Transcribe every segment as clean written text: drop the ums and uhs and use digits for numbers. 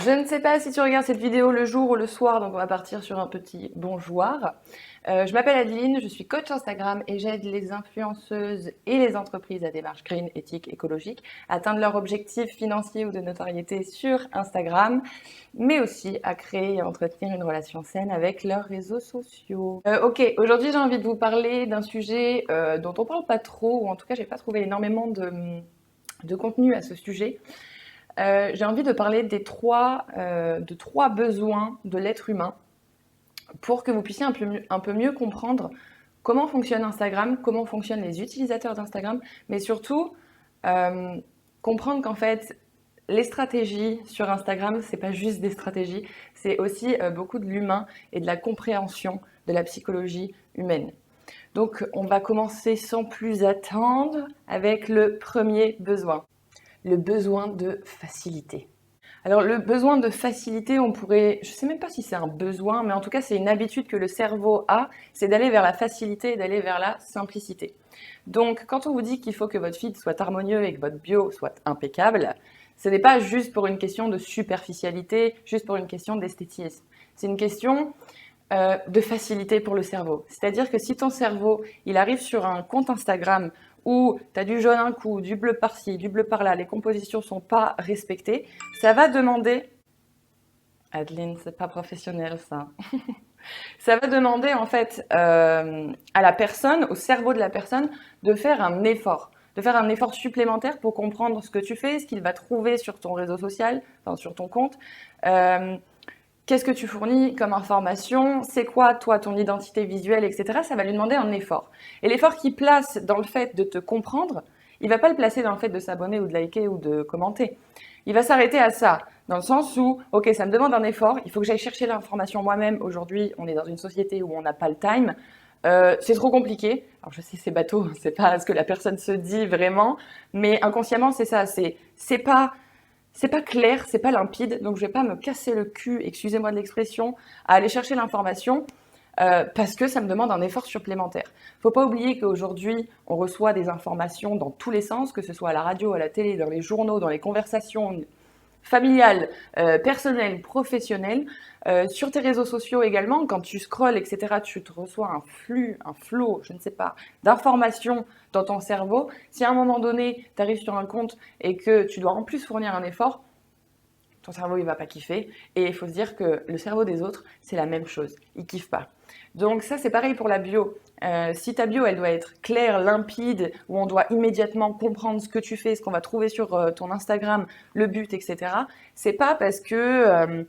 Je ne sais pas si tu regardes cette vidéo le jour ou le soir, donc on va partir sur un petit bonjour. Je m'appelle Adeline, je suis coach Instagram et j'aide les influenceuses et les entreprises à démarche green, éthique, écologique à atteindre leurs objectifs financiers ou de notoriété sur Instagram, mais aussi à créer et à entretenir une relation saine avec leurs réseaux sociaux. Ok, aujourd'hui j'ai envie de vous parler d'un sujet dont on parle pas trop, ou en tout cas j'ai pas trouvé énormément de contenu à ce sujet. J'ai envie de parler de trois besoins de l'être humain pour que vous puissiez un peu mieux comprendre comment fonctionne Instagram, comment fonctionnent les utilisateurs d'Instagram, mais surtout comprendre qu'en fait, les stratégies sur Instagram, c'est pas juste des stratégies, c'est aussi beaucoup de l'humain et de la compréhension de la psychologie humaine. Donc, on va commencer sans plus attendre avec le premier besoin. Le besoin de facilité. Alors le besoin de facilité, on pourrait, je ne sais même pas si c'est un besoin, mais en tout cas c'est une habitude que le cerveau a, c'est d'aller vers la facilité et d'aller vers la simplicité. Donc quand on vous dit qu'il faut que votre feed soit harmonieux et que votre bio soit impeccable, ce n'est pas juste pour une question de superficialité, juste pour une question d'esthétisme. C'est une question de facilité pour le cerveau. C'est-à-dire que si ton cerveau, il arrive sur un compte Instagram où tu as du jaune un coup, du bleu par-ci, du bleu par-là, les compositions ne sont pas respectées, ça va demander... Adeline, c'est pas professionnel ça. Ça va demander en fait à la personne, au cerveau de la personne, de faire un effort supplémentaire pour comprendre ce que tu fais, ce qu'il va trouver sur ton réseau social, enfin sur ton compte. Qu'est-ce que tu fournis comme information? C'est quoi, toi, ton identité visuelle, etc. Ça va lui demander un effort. Et l'effort qu'il place dans le fait de te comprendre, il va pas le placer dans le fait de s'abonner ou de liker ou de commenter. Il va s'arrêter à ça, dans le sens où, ok, ça me demande un effort, il faut que j'aille chercher l'information moi-même. Aujourd'hui, on est dans une société où on n'a pas le time. C'est trop compliqué. Alors je sais, c'est bateau, c'est pas ce que la personne se dit vraiment, mais inconsciemment, c'est ça. C'est pas clair, c'est pas limpide, donc je vais pas me casser le cul, excusez-moi de l'expression, à aller chercher l'information parce que ça me demande un effort supplémentaire. Faut pas oublier qu'aujourd'hui, on reçoit des informations dans tous les sens, que ce soit à la radio, à la télé, dans les journaux, dans les conversations familiales, personnelles, professionnelles, sur tes réseaux sociaux également, quand tu scrolles, etc., tu te reçois un flux, un flow, je ne sais pas, d'informations dans ton cerveau. Si à un moment donné, tu arrives sur un compte et que tu dois en plus fournir un effort, ton cerveau il va pas kiffer. Et il faut se dire que le cerveau des autres, c'est la même chose. Il kiffe pas. Donc ça, c'est pareil pour la bio. Si ta bio, elle doit être claire, limpide, où on doit immédiatement comprendre ce que tu fais, ce qu'on va trouver sur ton Instagram, le but, etc. C'est pas parce que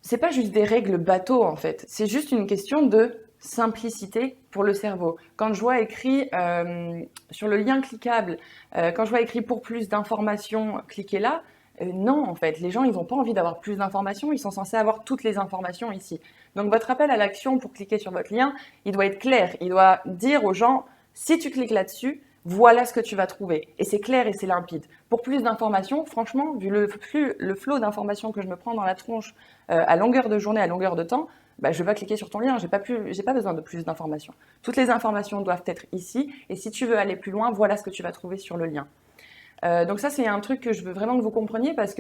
c'est pas juste des règles bateau en fait. C'est juste une question de simplicité pour le cerveau. Quand je vois écrit sur le lien cliquable, quand je vois écrit pour plus d'informations, cliquez là. Non, en fait, les gens, ils n'ont pas envie d'avoir plus d'informations, ils sont censés avoir toutes les informations ici. Donc votre appel à l'action pour cliquer sur votre lien, il doit être clair, il doit dire aux gens, si tu cliques là-dessus, voilà ce que tu vas trouver. Et c'est clair et c'est limpide. Pour plus d'informations, franchement, vu le flot d'informations que je me prends dans la tronche à longueur de journée, à longueur de temps, bah, je vais pas cliquer sur ton lien, j'ai pas besoin de plus d'informations. Toutes les informations doivent être ici, et si tu veux aller plus loin, voilà ce que tu vas trouver sur le lien. Donc ça, c'est un truc que je veux vraiment que vous compreniez parce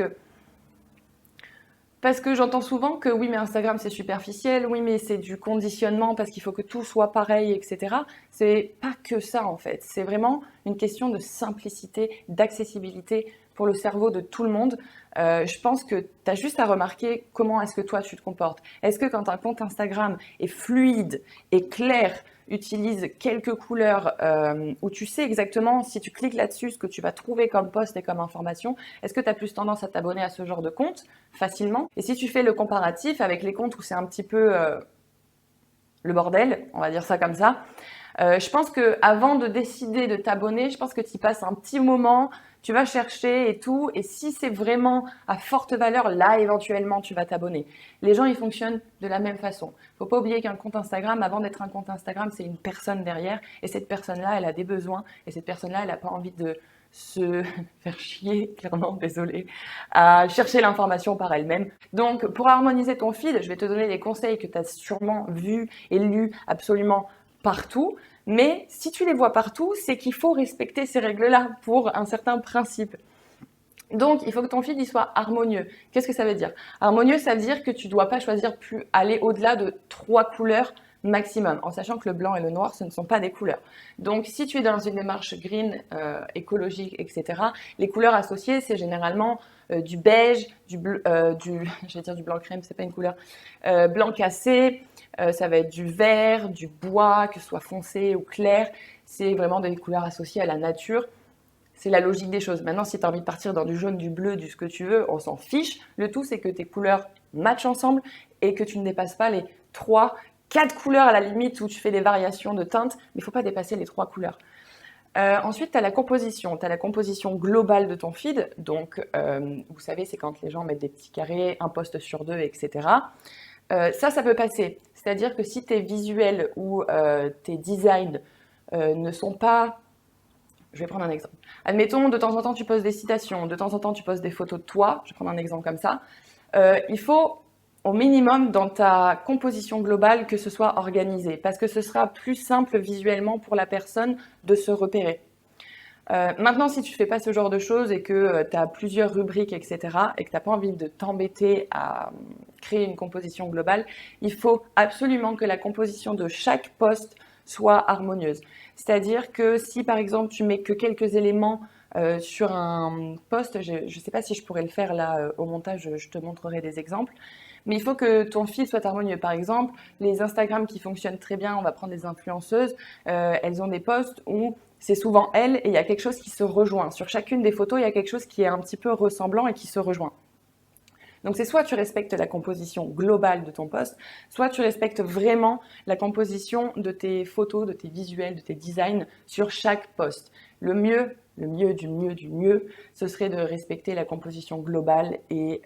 que j'entends souvent que oui, mais Instagram, c'est superficiel, oui, mais c'est du conditionnement parce qu'il faut que tout soit pareil, etc. C'est pas que ça, en fait. C'est vraiment une question de simplicité, d'accessibilité pour le cerveau de tout le monde. Je pense que tu as juste à remarquer comment est-ce que toi, tu te comportes. Est-ce que quand un compte Instagram est fluide et clair, utilise quelques couleurs où tu sais exactement si tu cliques là-dessus ce que tu vas trouver comme post et comme information, est-ce que tu as plus tendance à t'abonner à ce genre de compte facilement? Et si tu fais le comparatif avec les comptes où c'est un petit peu le bordel, on va dire ça comme ça, je pense que avant de décider de t'abonner, je pense que tu y passes un petit moment, tu vas chercher et tout, et si c'est vraiment à forte valeur, là éventuellement tu vas t'abonner. Les gens ils fonctionnent de la même façon. Faut pas oublier qu'un compte Instagram, avant d'être un compte Instagram, c'est une personne derrière, et cette personne-là, elle a des besoins, et cette personne-là, elle n'a pas envie de se faire chier, clairement, désolée, à chercher l'information par elle-même. Donc, pour harmoniser ton feed, je vais te donner des conseils que tu as sûrement vus et lus absolument partout, mais si tu les vois partout, c'est qu'il faut respecter ces règles-là pour un certain principe. Donc, il faut que ton feed il soit harmonieux. Qu'est-ce que ça veut dire? Harmonieux, ça veut dire que tu ne dois pas choisir plus aller au-delà de 3 couleurs maximum, en sachant que le blanc et le noir, ce ne sont pas des couleurs. Donc, si tu es dans une démarche green, écologique, etc., les couleurs associées, c'est généralement du beige, je vais dire du blanc crème, c'est pas une couleur, blanc cassé, ça va être du vert, du bois, que ce soit foncé ou clair. C'est vraiment des couleurs associées à la nature. C'est la logique des choses. Maintenant, si tu as envie de partir dans du jaune, du bleu, du ce que tu veux, on s'en fiche. Le tout, c'est que tes couleurs matchent ensemble et que tu ne dépasses pas les 3, 4 couleurs à la limite où tu fais des variations de teintes, mais il ne faut pas dépasser les 3 couleurs. Ensuite, tu as la composition. Tu as la composition globale de ton feed. Donc, vous savez, c'est quand les gens mettent des petits carrés, un post sur deux, etc. Ça peut passer. C'est-à-dire que si tes visuels ou tes designs ne sont pas... Je vais prendre un exemple. Admettons, de temps en temps, tu poses des citations, de temps en temps, tu poses des photos de toi. Je vais prendre un exemple comme ça. Il faut, au minimum, dans ta composition globale, que ce soit organisé, parce que ce sera plus simple visuellement pour la personne de se repérer. Maintenant, si tu ne fais pas ce genre de choses et que tu as plusieurs rubriques, etc., et que tu n'as pas envie de t'embêter à créer une composition globale, il faut absolument que la composition de chaque post soit harmonieuse. C'est-à-dire que si, par exemple, tu mets que quelques éléments sur un post, je ne sais pas si je pourrais le faire là au montage, je te montrerai des exemples, mais il faut que ton feed soit harmonieux. Par exemple, les Instagram qui fonctionnent très bien, on va prendre des influenceuses, elles ont des posts où c'est souvent elles et il y a quelque chose qui se rejoint. Sur chacune des photos, il y a quelque chose qui est un petit peu ressemblant et qui se rejoint. Donc c'est soit tu respectes la composition globale de ton post, soit tu respectes vraiment la composition de tes photos, de tes visuels, de tes designs sur chaque post. Le mieux du mieux, ce serait de respecter la composition globale et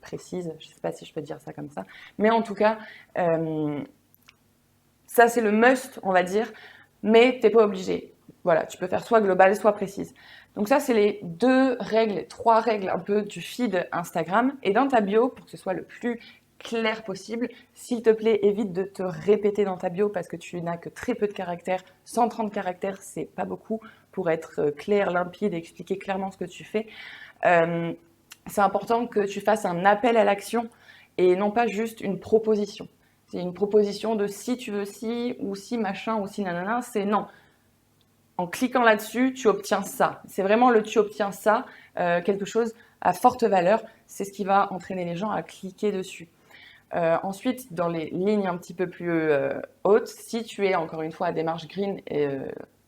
précise. Je ne sais pas si je peux dire ça comme ça. Mais en tout cas, ça c'est le must, on va dire, mais tu n'es pas obligé. Voilà, tu peux faire soit global, soit précise. Donc ça, c'est les 3 règles un peu du feed Instagram. Et dans ta bio, pour que ce soit le plus clair possible, s'il te plaît, évite de te répéter dans ta bio parce que tu n'as que très peu de caractères. 130 caractères, c'est pas beaucoup pour être clair, limpide et expliquer clairement ce que tu fais. C'est important que tu fasses un appel à l'action et non pas juste une proposition. C'est une proposition de si tu veux ci, ou si machin, ou si nanana, c'est non. En cliquant là-dessus, tu obtiens ça. C'est vraiment le tu obtiens ça, quelque chose à forte valeur. C'est ce qui va entraîner les gens à cliquer dessus. Ensuite, dans les lignes un petit peu plus hautes, si tu es encore une fois à démarche green et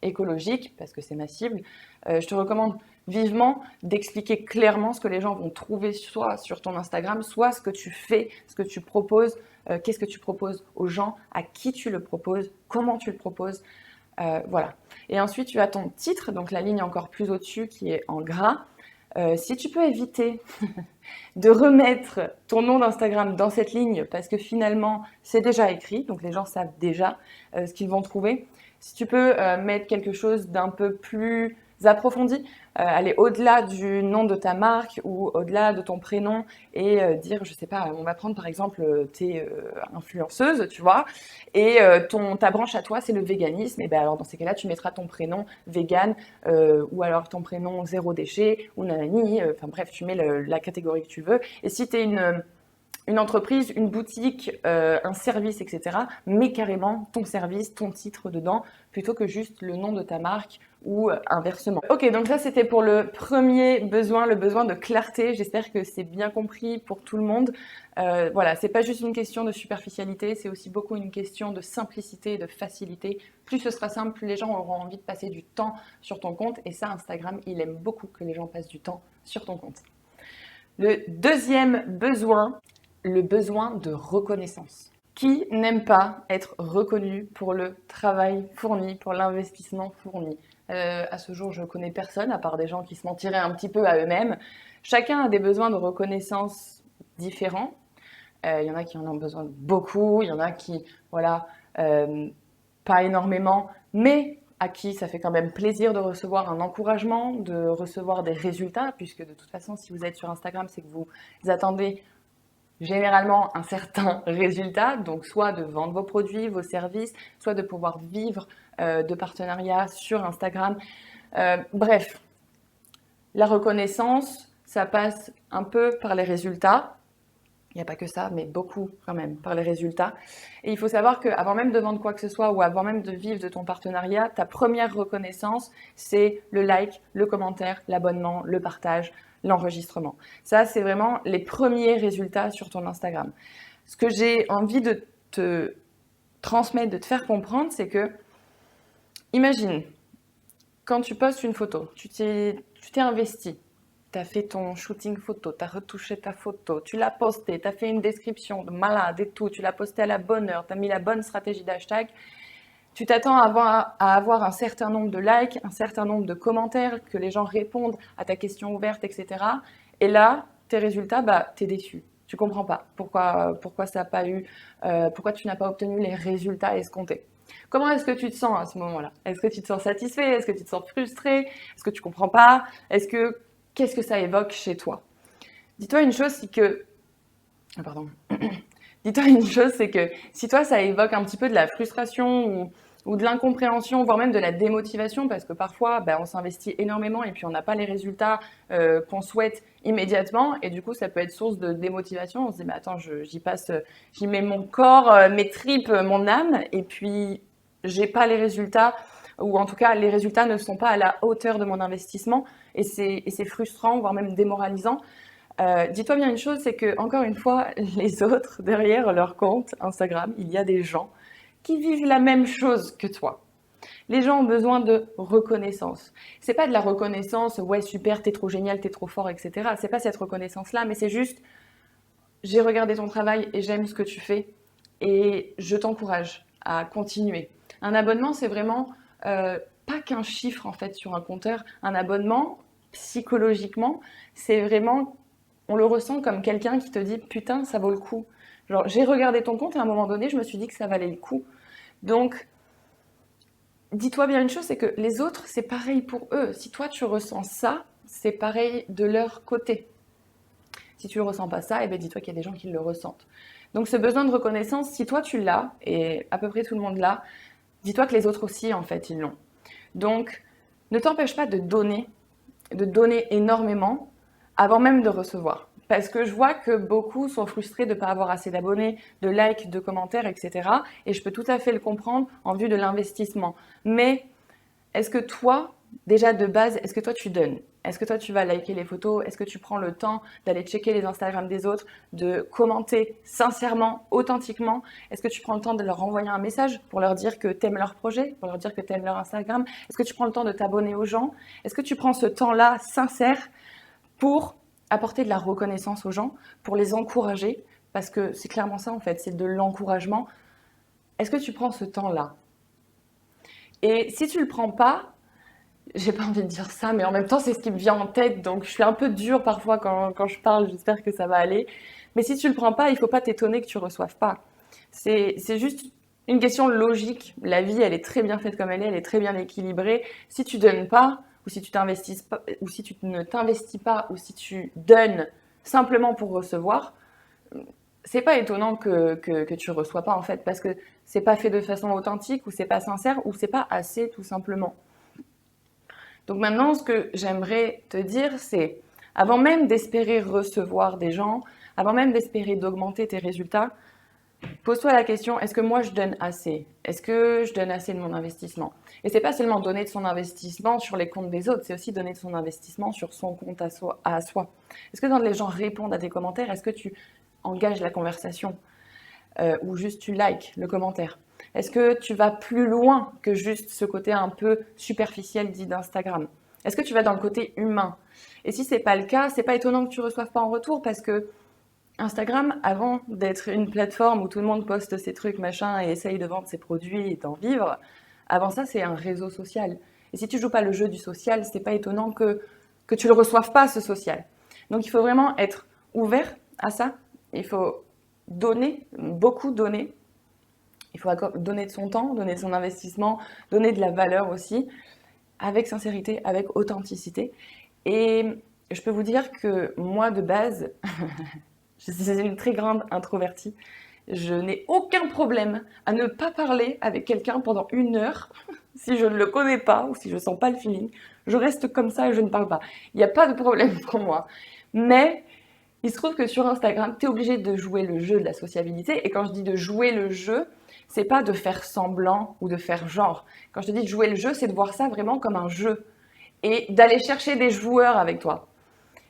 écologique, parce que c'est ma cible, je te recommande vivement d'expliquer clairement ce que les gens vont trouver soit sur ton Instagram, soit ce que tu fais, ce que tu proposes, qu'est-ce que tu proposes aux gens, à qui tu le proposes, comment tu le proposes. Voilà. Et ensuite, tu as ton titre, donc la ligne encore plus au-dessus qui est en gras. Si tu peux éviter de remettre ton nom d'Instagram dans cette ligne, parce que finalement, c'est déjà écrit, donc les gens savent déjà ce qu'ils vont trouver. Si tu peux mettre quelque chose d'un peu plus approfondi, aller au-delà du nom de ta marque ou au-delà de ton prénom et dire, je sais pas, on va prendre par exemple t'es influenceuse, tu vois, et ta branche à toi c'est le véganisme, et ben alors dans ces cas-là tu mettras ton prénom vegan ou alors ton prénom zéro déchet ou nanani, enfin bref tu mets la catégorie que tu veux. Et si tu es une entreprise, une boutique, un service, etc., mets carrément ton service, ton titre dedans, plutôt que juste le nom de ta marque ou inversement. Ok, donc ça c'était pour le premier besoin, le besoin de clarté. J'espère que c'est bien compris pour tout le monde. Voilà, c'est pas juste une question de superficialité, c'est aussi beaucoup une question de simplicité et de facilité. Plus ce sera simple, plus les gens auront envie de passer du temps sur ton compte. Et ça, Instagram, il aime beaucoup que les gens passent du temps sur ton compte. Le deuxième besoin, le besoin de reconnaissance. Qui n'aime pas être reconnu pour le travail fourni, pour l'investissement fourni? À ce jour, je ne connais personne, à part des gens qui se mentiraient un petit peu à eux-mêmes. Chacun a des besoins de reconnaissance différents. Il y en a qui en ont besoin beaucoup, il y en a qui, voilà, pas énormément, mais à qui ça fait quand même plaisir de recevoir un encouragement, de recevoir des résultats, puisque de toute façon, si vous êtes sur Instagram, c'est que vous attendez généralement un certain résultat, donc soit de vendre vos produits, vos services, soit de pouvoir vivre de partenariats sur Instagram. Bref, La reconnaissance, ça passe un peu par les résultats. Il n'y a pas que ça, mais beaucoup quand même par les résultats. Et il faut savoir qu'avant même de vendre quoi que ce soit ou avant même de vivre de ton partenariat, ta première reconnaissance, c'est le like, le commentaire, l'abonnement, le partage, l'enregistrement. Ça, c'est vraiment les premiers résultats sur ton Instagram. Ce que j'ai envie de te transmettre, de te faire comprendre, c'est que, imagine, quand tu postes une photo, tu t'es investi, tu as fait ton shooting photo, tu as retouché ta photo, tu l'as postée, tu as fait une description de malade et tout, tu l'as postée à la bonne heure, tu as mis la bonne stratégie d'hashtag, tu t'attends à avoir un certain nombre de likes, un certain nombre de commentaires, que les gens répondent à ta question ouverte, etc. Et là, tes résultats, bah, tu es déçu. Tu comprends pas pourquoi ça a pas eu, pourquoi tu n'as pas obtenu les résultats escomptés. Comment est-ce que tu te sens à ce moment-là? Est-ce que tu te sens satisfait? Est-ce que tu te sens frustré? Est-ce que tu comprends pas? Qu'est-ce que ça évoque chez toi? Dis-toi une chose, c'est que... Ah, pardon. Dis-toi une chose, c'est que si toi, ça évoque un petit peu de la frustration ou de l'incompréhension, voire même de la démotivation, parce que parfois, ben, on s'investit énormément et puis on n'a pas les résultats qu'on souhaite immédiatement, et du coup, ça peut être source de démotivation. On se dit, mais attends, j'y mets mon corps, mes tripes, mon âme, et puis j'ai pas les résultats, ou en tout cas, les résultats ne sont pas à la hauteur de mon investissement, et c'est frustrant, voire même démoralisant. Dis-toi bien une chose, c'est que, encore une fois, les autres, derrière leur compte Instagram, il y a des gens qui vivent la même chose que toi. Les gens ont besoin de reconnaissance. C'est pas de la reconnaissance, ouais, super, t'es trop génial, t'es trop fort, etc. C'est pas cette reconnaissance-là, mais c'est juste, j'ai regardé ton travail et j'aime ce que tu fais et je t'encourage à continuer. Un abonnement, c'est vraiment pas qu'un chiffre en fait sur un compteur. Un abonnement, psychologiquement, c'est vraiment, on le ressent comme quelqu'un qui te dit putain, ça vaut le coup. Genre, j'ai regardé ton compte et à un moment donné, je me suis dit que ça valait le coup. Donc, dis-toi bien une chose, c'est que les autres, c'est pareil pour eux. Si toi, tu ressens ça, c'est pareil de leur côté. Si tu ne ressens pas ça, eh bien, dis-toi qu'il y a des gens qui le ressentent. Donc, ce besoin de reconnaissance, si toi, tu l'as, et à peu près tout le monde l'a, dis-toi que les autres aussi, en fait, ils l'ont. Donc, ne t'empêche pas de donner énormément avant même de recevoir. Parce que je vois que beaucoup sont frustrés de ne pas avoir assez d'abonnés, de likes, de commentaires, etc. Et je peux tout à fait le comprendre en vue de l'investissement. Mais est-ce que toi, déjà de base, est-ce que toi tu donnes? Est-ce que toi tu vas liker les photos? Est-ce que tu prends le temps d'aller checker les Instagram des autres, de commenter sincèrement, authentiquement? Est-ce que tu prends le temps de leur envoyer un message pour leur dire que tu aimes leur projet, pour leur dire que tu aimes leur Instagram? Est-ce que tu prends le temps de t'abonner aux gens? Est-ce que tu prends ce temps-là sincère pour apporter de la reconnaissance aux gens, pour les encourager? Parce que c'est clairement ça en fait, c'est de l'encouragement. Est-ce que tu prends ce temps-là? Et si tu le prends pas, j'ai pas envie de dire ça, mais en même temps, c'est ce qui me vient en tête, donc je suis un peu dure parfois quand je parle, j'espère que ça va aller. Mais si tu le prends pas, il faut pas t'étonner que tu reçoives pas. C'est juste une question logique. La vie, elle est très bien faite comme elle est très bien équilibrée. Si tu donnes pas, ou si tu t'investis pas, ou si tu ne t'investis pas, ou si tu donnes simplement pour recevoir, c'est pas étonnant que tu reçois pas en fait, parce que c'est pas fait de façon authentique, ou c'est pas sincère, ou c'est pas assez tout simplement. Donc maintenant, ce que j'aimerais te dire, c'est, avant même d'espérer recevoir des gens, avant même d'espérer d'augmenter tes résultats, pose-toi la question, est-ce que moi je donne assez? Est-ce que je donne assez de mon investissement? Et c'est pas seulement donner de son investissement sur les comptes des autres, c'est aussi donner de son investissement sur son compte à soi. Est-ce que quand les gens répondent à tes commentaires, est-ce que tu engages la conversation ou juste tu likes le commentaire? Est-ce que tu vas plus loin que juste ce côté un peu superficiel dit d'Instagram? Est-ce que tu vas dans le côté humain? Et si c'est pas le cas, c'est pas étonnant que tu reçoives pas en retour, parce que Instagram, avant d'être une plateforme où tout le monde poste ses trucs, machin, et essaye de vendre ses produits et d'en vivre, avant ça, c'est un réseau social. Et si tu joues pas le jeu du social, c'est pas étonnant que tu le reçoives pas, ce social. Donc il faut vraiment être ouvert à ça. Il faut donner, beaucoup donner. Il faut donner de son temps, donner de son investissement, donner de la valeur aussi, avec sincérité, avec authenticité. Et je peux vous dire que moi, de base, je suis une très grande introvertie. Je n'ai aucun problème à ne pas parler avec quelqu'un pendant 1 heure si je ne le connais pas ou si je ne sens pas le feeling. Je reste comme ça et je ne parle pas. Il n'y a pas de problème pour moi. Mais il se trouve que sur Instagram, tu es obligé de jouer le jeu de la sociabilité. Et quand je dis de jouer le jeu, c'est pas de faire semblant ou de faire genre. Quand je te dis de jouer le jeu, c'est de voir ça vraiment comme un jeu et d'aller chercher des joueurs avec toi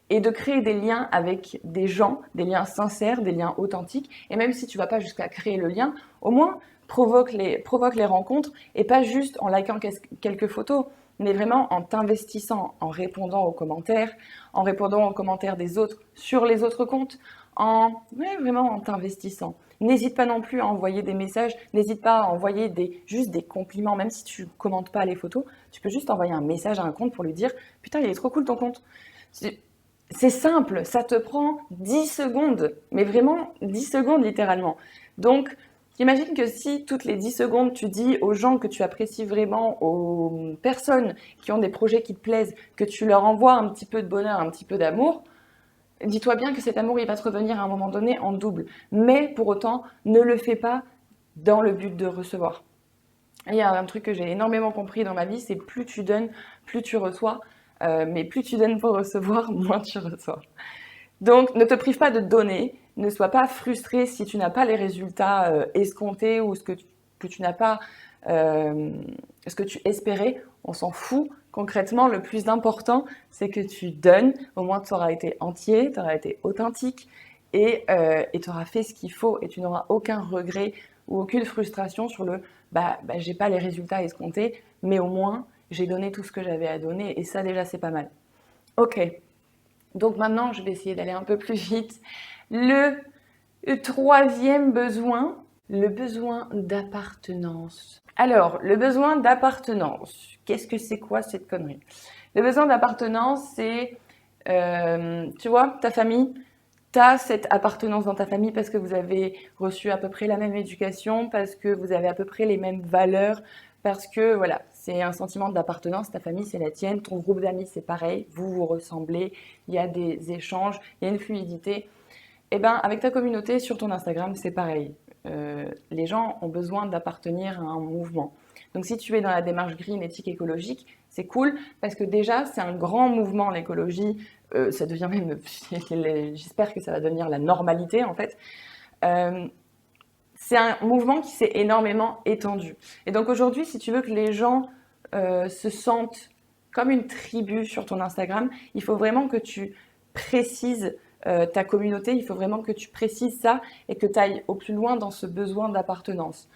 et de créer des liens avec des gens, des liens sincères, des liens authentiques. Et même si tu vas pas jusqu'à créer le lien, au moins provoque les rencontres et pas juste en likant quelques photos, mais vraiment en t'investissant, en répondant aux commentaires des autres sur les autres comptes, vraiment en t'investissant. N'hésite pas non plus à envoyer des messages, n'hésite pas à envoyer juste des compliments, même si tu commentes pas les photos, tu peux juste envoyer un message à un compte pour lui dire « Putain, il est trop cool ton compte ». C'est simple, ça te prend 10 secondes, mais vraiment 10 secondes littéralement. Donc, j'imagine que si toutes les 10 secondes, tu dis aux gens que tu apprécies vraiment, aux personnes qui ont des projets qui te plaisent, que tu leur envoies un petit peu de bonheur, un petit peu d'amour, dis-toi bien que cet amour, il va te revenir à un moment donné en double. Mais pour autant, ne le fais pas dans le but de recevoir. Et il y a un truc que j'ai énormément compris dans ma vie, c'est plus tu donnes, plus tu reçois. Mais plus tu donnes pour recevoir, moins tu reçois. Donc, ne te prive pas de donner, ne sois pas frustré si tu n'as pas les résultats escomptés ou que tu n'as pas ce que tu espérais. On s'en fout. Concrètement, le plus important, c'est que tu donnes. Au moins, tu auras été entier, tu auras été authentique et tu auras fait ce qu'il faut et tu n'auras aucun regret ou aucune frustration sur le j'ai pas les résultats escomptés, mais au moins j'ai donné tout ce que j'avais à donner et ça déjà c'est pas mal. Ok, donc maintenant je vais essayer d'aller un peu plus vite. Le troisième besoin, le besoin d'appartenance. Alors, le besoin d'appartenance, qu'est-ce que c'est quoi cette connerie? Le besoin d'appartenance, c'est, tu vois, ta famille, tu as cette appartenance dans ta famille parce que vous avez reçu à peu près la même éducation, parce que vous avez à peu près les mêmes valeurs, parce que voilà, c'est un sentiment d'appartenance, ta famille c'est la tienne, ton groupe d'amis c'est pareil, vous vous ressemblez, il y a des échanges, il y a une fluidité. Et bien avec ta communauté sur ton Instagram c'est pareil. Les gens ont besoin d'appartenir à un mouvement. Donc si tu es dans la démarche green, éthique, écologique, c'est cool parce que déjà c'est un grand mouvement l'écologie, ça devient même, j'espère que ça va devenir la normalité en fait. C'est un mouvement qui s'est énormément étendu. Et donc aujourd'hui, si tu veux que les gens se sentent comme une tribu sur ton Instagram, il faut vraiment que tu précises ta communauté, il faut vraiment que tu précises ça et que tu ailles au plus loin dans ce besoin d'appartenance.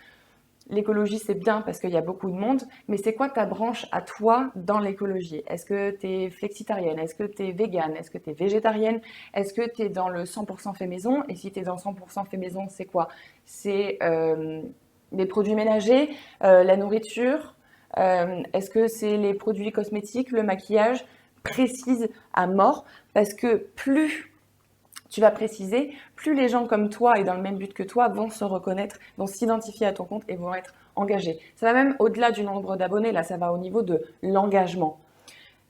L'écologie, c'est bien parce qu'il y a beaucoup de monde, mais c'est quoi ta branche à toi dans l'écologie? Est-ce que tu es flexitarienne? Est-ce que tu es végane? Est-ce que tu es végétarienne? Est-ce que tu es dans le 100% fait maison? Et si tu es dans 100% fait maison, c'est quoi? C'est les produits ménagers, la nourriture, est-ce que c'est les produits cosmétiques, le maquillage? Précise à mort parce que plus tu vas préciser, plus les gens comme toi et dans le même but que toi vont se reconnaître, vont s'identifier à ton compte et vont être engagés. Ça va même au-delà du nombre d'abonnés, là ça va au niveau de l'engagement.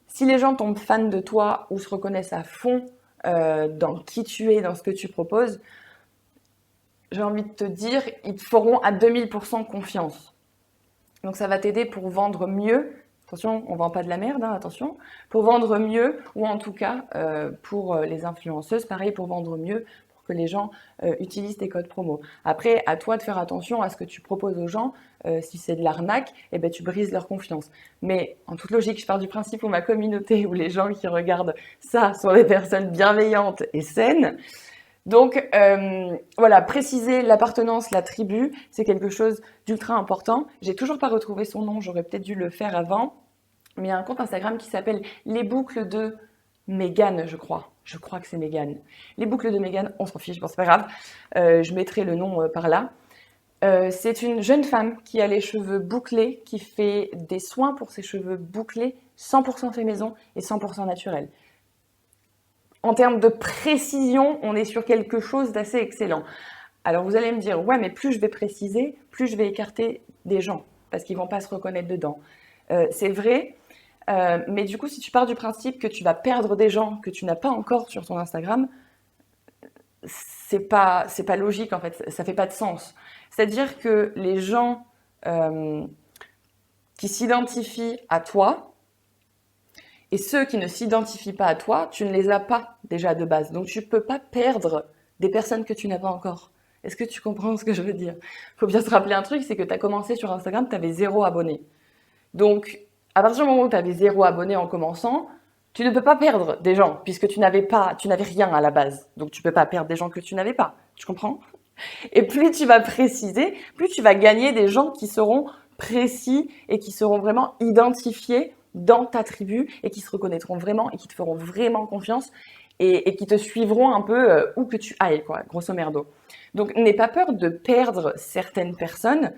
Si les gens tombent fans de toi ou se reconnaissent à fond dans qui tu es, dans ce que tu proposes, j'ai envie de te dire, ils te feront à 2000% confiance. Donc ça va t'aider pour vendre mieux. Attention, on ne vend pas de la merde, hein, attention. Pour vendre mieux, ou en tout cas pour les influenceuses, pareil, pour vendre mieux, pour que les gens utilisent tes codes promo. Après, à toi de faire attention à ce que tu proposes aux gens. Si c'est de l'arnaque, eh ben, tu brises leur confiance. Mais en toute logique, je pars du principe où ma communauté, où les gens qui regardent ça sont des personnes bienveillantes et saines. Donc voilà, préciser l'appartenance, la tribu, c'est quelque chose d'ultra important. J'ai toujours pas retrouvé son nom, j'aurais peut-être dû le faire avant. Mais il y a un compte Instagram qui s'appelle Les Boucles de Mégane, je crois. Je crois que c'est Mégane. Les Boucles de Mégane, on s'en fiche, bon, c'est pas grave. Je mettrai le nom par là. C'est une jeune femme qui a les cheveux bouclés, qui fait des soins pour ses cheveux bouclés, 100% fait maison et 100% naturel. En termes de précision, on est sur quelque chose d'assez excellent. Alors vous allez me dire, ouais, mais plus je vais préciser, plus je vais écarter des gens, parce qu'ils ne vont pas se reconnaître dedans. C'est vrai, mais du coup, si tu pars du principe que tu vas perdre des gens que tu n'as pas encore sur ton Instagram, c'est pas logique en fait, ça fait pas de sens. C'est-à-dire que les gens qui s'identifient à toi, Et ceux qui ne s'identifient pas à toi, tu ne les as pas déjà de base. Donc tu ne peux pas perdre des personnes que tu n'as pas encore. Est-ce que tu comprends ce que je veux dire? Il faut bien se rappeler un truc, c'est que tu as commencé sur Instagram, tu avais 0 abonné. Donc, à partir du moment où tu avais 0 abonné en commençant, tu ne peux pas perdre des gens, puisque tu n'avais rien à la base. Donc tu ne peux pas perdre des gens que tu n'avais pas. Tu comprends? Et plus tu vas préciser, plus tu vas gagner des gens qui seront précis et qui seront vraiment identifiés dans ta tribu et qui se reconnaîtront vraiment et qui te feront vraiment confiance et qui te suivront un peu où que tu ailles, quoi, grosso merdo. Donc n'aie pas peur de perdre certaines personnes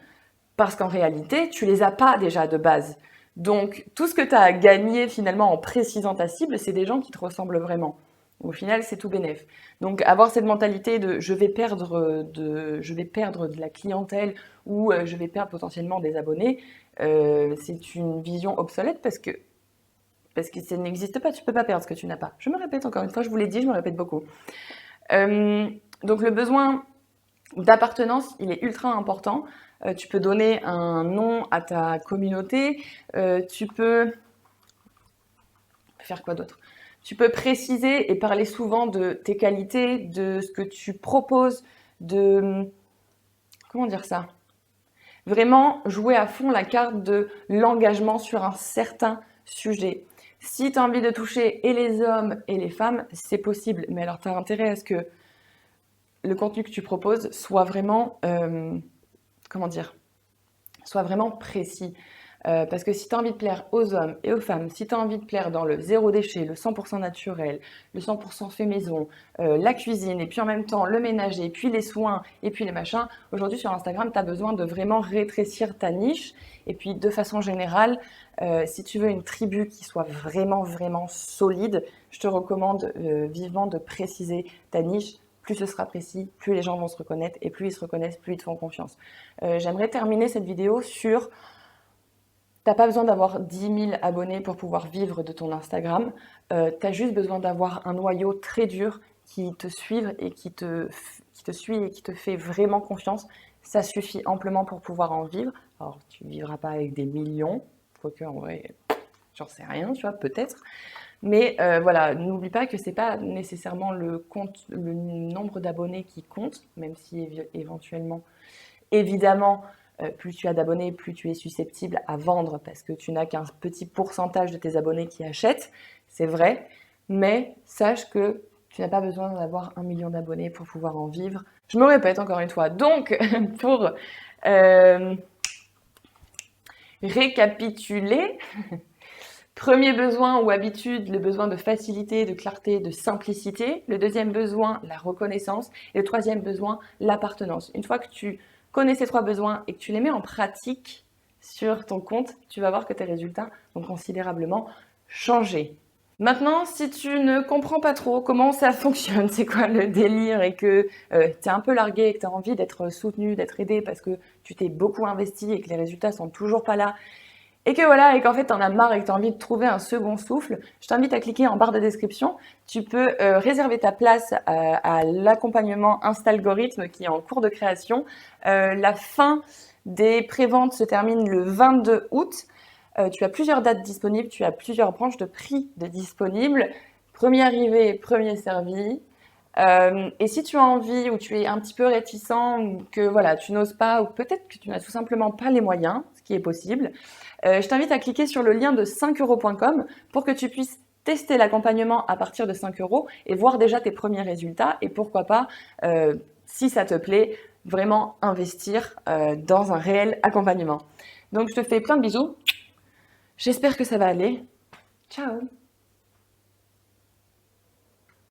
parce qu'en réalité, tu les as pas déjà de base. Donc tout ce que tu as à gagner finalement en précisant ta cible, c'est des gens qui te ressemblent vraiment. Au final, c'est tout bénef. Donc avoir cette mentalité de je vais perdre de la clientèle ou je vais perdre potentiellement des abonnés, c'est une vision obsolète parce que ça n'existe pas, tu peux pas perdre ce que tu n'as pas. Je me répète encore une fois, je vous l'ai dit, je me répète beaucoup. Donc le besoin d'appartenance, il est ultra important. Tu peux donner un nom à ta communauté, tu peux faire quoi d'autre? Tu peux préciser et parler souvent de tes qualités, de ce que tu proposes, de... Comment dire ça? Vraiment jouer à fond la carte de l'engagement sur un certain sujet. Si tu as envie de toucher et les hommes et les femmes, c'est possible. Mais alors, tu as intérêt à ce que le contenu que tu proposes soit vraiment... comment dire? Soit vraiment précis. Parce que si tu as envie de plaire aux hommes et aux femmes, si tu as envie de plaire dans le zéro déchet, le 100% naturel, le 100% fait maison, la cuisine, et puis en même temps le ménager, puis les soins, et puis les machins, aujourd'hui sur Instagram, tu as besoin de vraiment rétrécir ta niche. Et puis de façon générale, si tu veux une tribu qui soit vraiment, vraiment solide, je te recommande vivement de préciser ta niche. Plus ce sera précis, plus les gens vont se reconnaître, et plus ils se reconnaissent, plus ils te font confiance. J'aimerais terminer cette vidéo sur... T'as pas besoin d'avoir 10 000 abonnés pour pouvoir vivre de ton Instagram. Tu as juste besoin d'avoir un noyau très dur qui te suive et qui te suit et qui te fait vraiment confiance. Ça suffit amplement pour pouvoir en vivre. Alors, tu ne vivras pas avec des millions, quoique en vrai, j'en sais rien, tu vois, peut-être. Mais voilà, n'oublie pas que c'est pas nécessairement le nombre d'abonnés qui compte, même si éventuellement, évidemment, plus tu as d'abonnés, plus tu es susceptible à vendre parce que tu n'as qu'un petit pourcentage de tes abonnés qui achètent, c'est vrai, mais sache que tu n'as pas besoin d'avoir 1 million d'abonnés pour pouvoir en vivre. Je me répète encore une fois. Donc, pour récapituler, premier besoin ou habitude, le besoin de facilité, de clarté, de simplicité. Le deuxième besoin, la reconnaissance. Et le troisième besoin, l'appartenance. Une fois que tu connais ces 3 besoins et que tu les mets en pratique sur ton compte, tu vas voir que tes résultats vont considérablement changer. Maintenant, si tu ne comprends pas trop comment ça fonctionne, c'est quoi le délire et que tu es un peu largué et que tu as envie d'être soutenu, d'être aidé parce que tu t'es beaucoup investi et que les résultats sont toujours pas là, et que voilà, et qu'en fait, tu en as marre et que tu as envie de trouver un second souffle, je t'invite à cliquer en barre de description. Tu peux réserver ta place à l'accompagnement Instalgorithme qui est en cours de création. La fin des préventes se termine le 22 août. Tu as plusieurs dates disponibles, tu as plusieurs branches de prix de disponibles. Premier arrivé, premier servi. Et si tu as envie ou tu es un petit peu réticent ou que voilà, tu n'oses pas ou peut-être que tu n'as tout simplement pas les moyens, ce qui est possible, je t'invite à cliquer sur le lien de 5euros.com pour que tu puisses tester l'accompagnement à partir de 5 euros et voir déjà tes premiers résultats et pourquoi pas, si ça te plaît, vraiment investir dans un réel accompagnement. Donc je te fais plein de bisous, j'espère que ça va aller. Ciao!